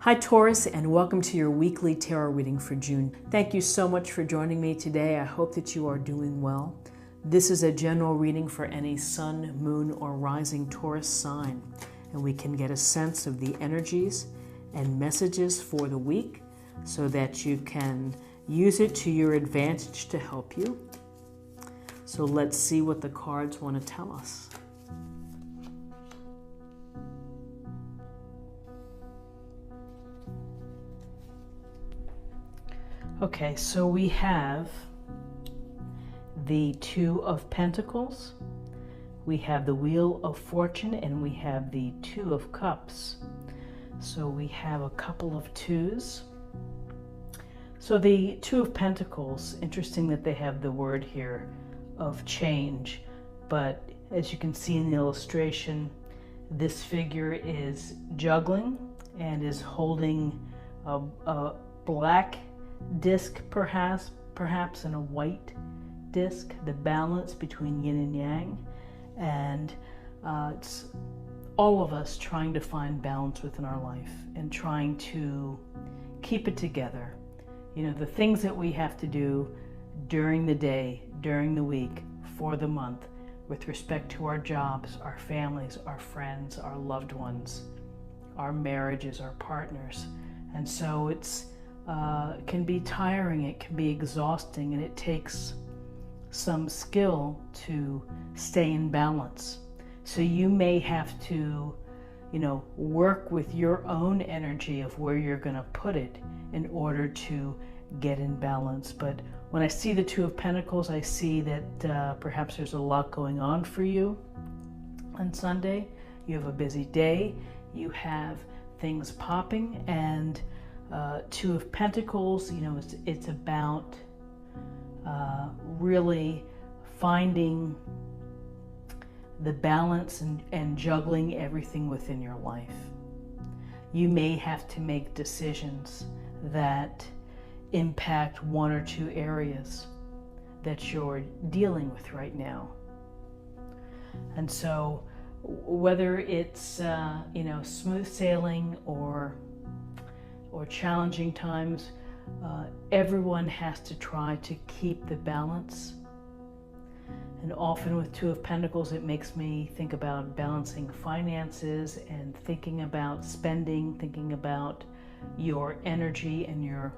Hi Taurus, and welcome to your weekly tarot reading for June. Thank you so much for joining me today. I hope that you are doing well. This is a general reading for any sun, moon, or rising Taurus sign, and we can get a sense of the energies and messages for the week so that you can use it to your advantage to help you. So let's see what the cards want to tell us. Okay, so we have the Two of Pentacles, we have the Wheel of Fortune, and we have the Two of Cups. So we have a couple of twos. So the Two of Pentacles, interesting that they have the word here of change, but as you can see in the illustration, this figure is juggling and is holding a black disc, perhaps in a white disc, the balance between yin and yang. And it's all of us trying to find balance within our life and trying to keep it together. You know, the things that we have to do during the day, during the week, for the month, with respect to our jobs, our families, our friends, our loved ones, our marriages, our partners. And so it can be tiring, it can be exhausting, and it takes some skill to stay in balance. So you may have to, work with your own energy of where you're going to put it in order to get in balance. But when I see the Two of Pentacles, I see that perhaps there's a lot going on for you on Sunday. You have a busy day, you have things popping, and Two of Pentacles, it's about really finding the balance and juggling everything within your life. You may have to make decisions that impact one or two areas that you're dealing with right now. And so whether it's smooth sailing or challenging times, everyone has to try to keep the balance. And often with Two of Pentacles, it makes me think about balancing finances and thinking about spending, thinking about your energy and your,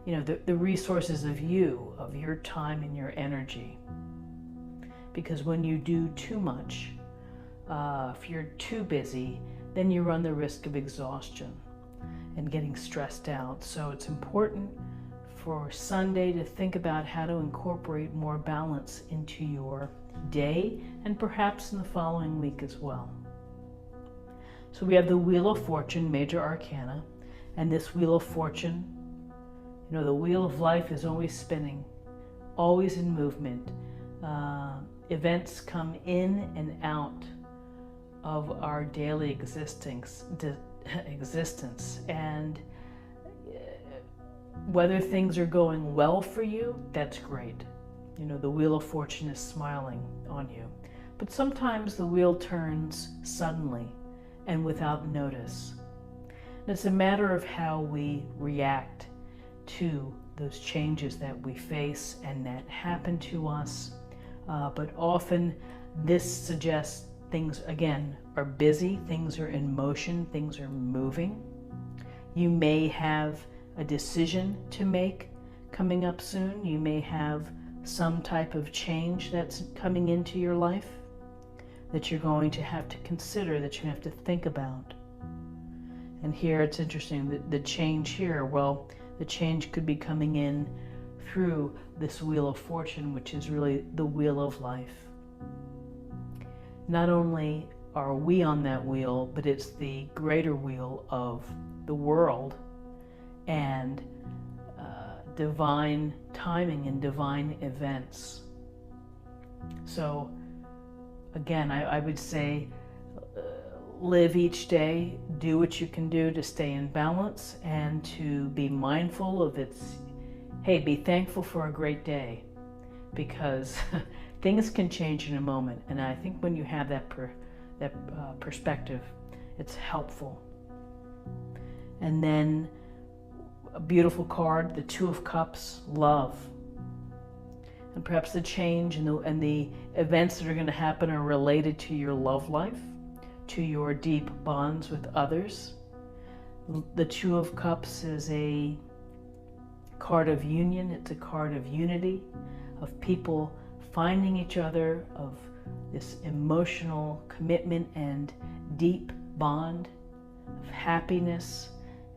the resources of your time and your energy. Because when you do too much, if you're too busy, then you run the risk of exhaustion and getting stressed out. So it's important for Sunday to think about how to incorporate more balance into your day and perhaps in the following week as well. So we have the Wheel of Fortune, Major Arcana, and this Wheel of Fortune, the wheel of life is always spinning, always in movement. Events come in and out of our daily existence, and whether things are going well for you, that's great. The Wheel of Fortune is smiling on you. But sometimes the wheel turns suddenly and without notice. And it's a matter of how we react to those changes that we face and that happen to us. But often this suggests things, again, are busy, things are in motion, things are moving. You may have a decision to make coming up soon. You may have some type of change that's coming into your life that you're going to have to consider, that you have to think about. And here it's interesting, the change here, well, the change could be coming in through this Wheel of Fortune, which is really the wheel of life. Not only are we on that wheel, but it's the greater wheel of the world and divine timing and divine events. So again, I would say live each day, do what you can do to stay in balance and to be mindful of be thankful for a great day, because things can change in a moment. And I think when you have that perspective, it's helpful. And then a beautiful card, the Two of Cups, love. And perhaps the change and the events that are going to happen are related to your love life, to your deep bonds with others. The Two of Cups is a card of union. It's a card of unity, of people finding each other, of this emotional commitment and deep bond, of happiness,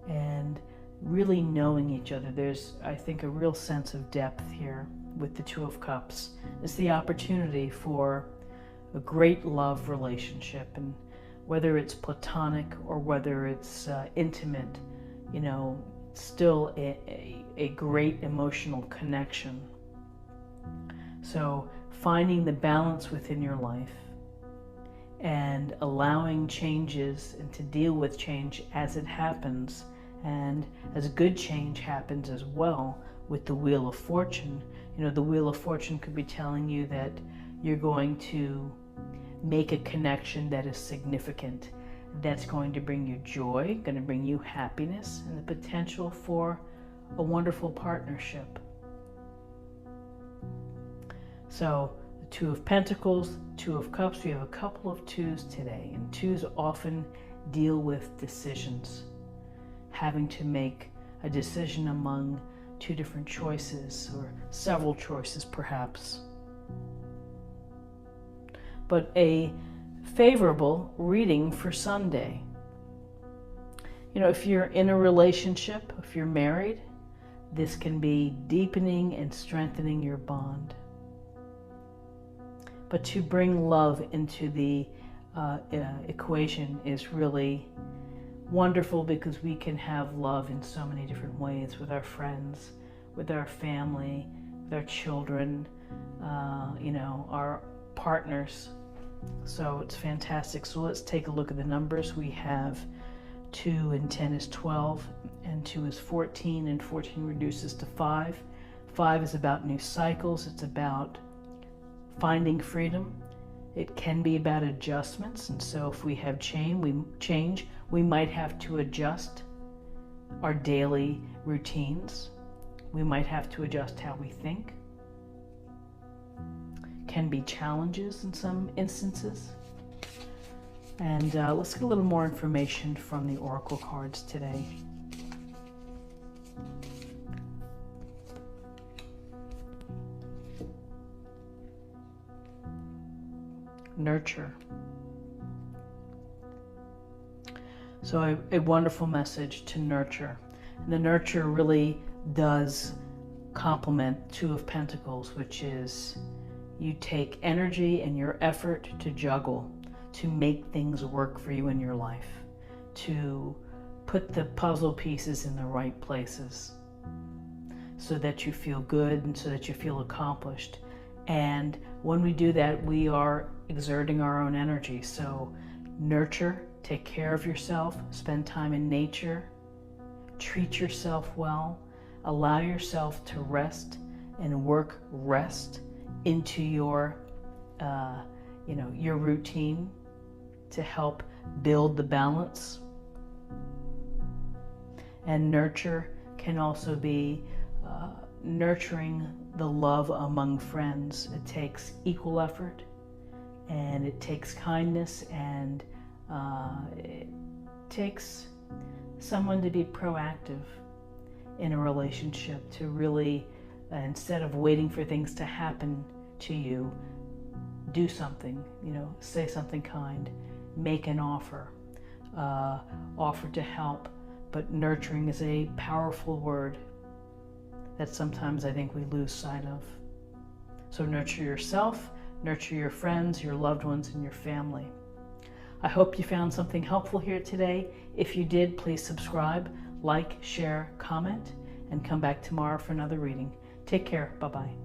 and really knowing each other. There's, I think, a real sense of depth here with the Two of Cups. It's the opportunity for a great love relationship, and whether it's platonic or whether it's intimate, you know, still a great emotional connection. So finding the balance within your life and allowing changes and to deal with change as it happens, and as good change happens as well with the Wheel of Fortune. You know, the Wheel of Fortune could be telling you that you're going to make a connection that is significant, that's going to bring you joy, going to bring you happiness, and the potential for a wonderful partnership. So the Two of Pentacles, Two of Cups, we have a couple of twos today, and twos often deal with decisions, having to make a decision among two different choices or several choices perhaps. But a favorable reading for Sunday. You know, if you're in a relationship, if you're married, this can be deepening and strengthening your bond. But to bring love into the equation is really wonderful, because we can have love in so many different ways with our friends, with our family, with our children, you know, our partners. So it's fantastic. So let's take a look at the numbers. We have 2 and 10 is 12, and 2 is 14, and 14 reduces to 5. 5 is about new cycles. It's about finding freedom. It can be about adjustments, and so if we have change, we might have to adjust our daily routines. We might have to adjust how we think. Can be challenges in some instances. And let's get a little more information from the Oracle cards today. Nurture. So a wonderful message to nurture. And the nurture really does complement Two of Pentacles, which is you take energy and your effort to juggle, to make things work for you in your life, to put the puzzle pieces in the right places so that you feel good and so that you feel accomplished. And when we do that, we are exerting our own energy. So nurture, take care of yourself, spend time in nature, treat yourself well, allow yourself to rest and work rest into your, you know, your routine to help build the balance. And nurture can also be nurturing the love among friends. It takes equal effort, and it takes kindness, and it takes someone to be proactive in a relationship, to really, instead of waiting for things to happen to you, do something, you know, say something kind, make an offer, offer to help. But nurturing is a powerful word that sometimes I think we lose sight of. So nurture yourself, nurture your friends, your loved ones, and your family. I hope you found something helpful here today. If you did, please subscribe, like, share, comment, and come back tomorrow for another reading. Take care. Bye-bye.